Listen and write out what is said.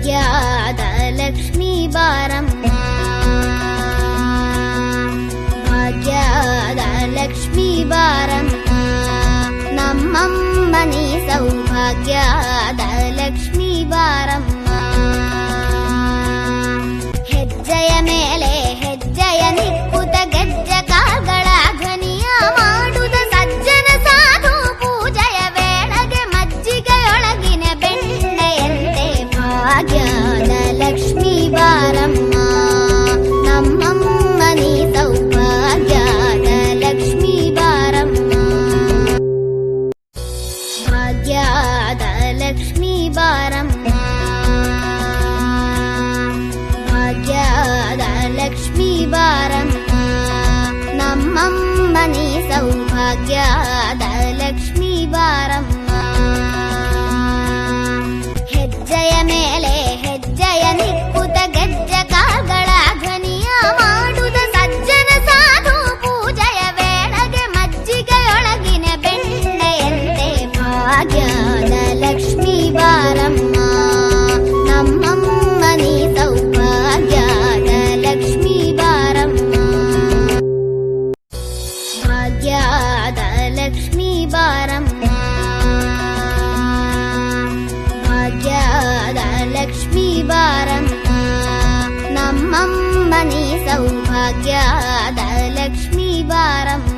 ಭಾಗ್ಯದ ಲಕ್ಷ್ಮೀ ಬಾರಮ್ಮ, ಭಾಗ್ಯದ ಲಕ್ಷ್ಮೀ ಬಾರಮ್ಮ, ನಮ್ಮಮ್ಮನಿ ಸೌಭಾಗ್ಯದ ಲಕ್ಷ್ಮೀ ಬಾರಮ್ಮ. ಹೆಜ್ಜೆಯ ಮೇಲೆ ಹೆಜ್ಜೆಯ ನಿಕ್ಕುತ ಗೆಜ್ಜೆ ಕಾಲ್ಗಳ ಧ್ವನಿಯ ಮಾಡುದ ಸಜ್ಜನ ಸಾಧು ಪೂಜೆಯ ವೇಳೆಗೆ ಮಜ್ಜಿಗೆಯೊಳಗಿನ ಬೆಣ್ಣೆಯಂತೆ ಭಾಗ್ಯದ ಲಕ್ಷ್ಮೀ ಬಾರಮ್ಮ, ನಮ್ಮಮ್ಮನಿ ಸೌಭಾಗ್ಯದ ಲಕ್ಷ್ಮೀ ಬಾರಮ್ಮ. ಭಾಗ್ಯದ ಲಕ್ಷ್ಮೀ ಬಾರಮ್ಮ, ಭಾಗ್ಯದ ಲಕ್ಷ್ಮೀ ಬಾರಮ್ಮ, ನಮ್ಮಮ್ಮನಿ ಸೌಭಾಗ್ಯದ ಲಕ್ಷ್ಮೀ ಬಾರಮ್ಮ. ಹೆಜ್ಜೆಯ ಮೇಲೆ ಹೆಜ್ಜೆಯ ನಿಕ್ಕುತ ಗೆಜ್ಜೆ ಕಾಲ್ಗಳ ಧ್ವನಿಯ ಮಾಡುದ ಸಜ್ಜನ ಸಾಧು ಪೂಜೆಯ ವೇಳೆಗೆ ಮಜ್ಜಿಗೆಯೊಳಗಿನ ಬೆಣ್ಣೆಯಂತೆ ಭಾಗ್ಯದ ಲಕ್ಷ್ಮೀ ಬಾರಮ್ಮ, ನಮ್ಮಮ್ಮನಿ ಸೌಭಾಗ್ಯದ ಲಕ್ಷ್ಮೀ ಬಾರಮ್ಮ. ಭಾಗ್ಯದ ಲಕ್ಷ್ಮೀ ಬಾರಮ್ಮ, ಭಾಗ್ಯದ ಲಕ್ಷ್ಮೀ ಬಾರಮ್ಮ, ನಮ್ಮಮ್ಮನಿ ಸೌಭಾಗ್ಯದ ಲಕ್ಷ್ಮೀ ಬಾರಮ್ಮ.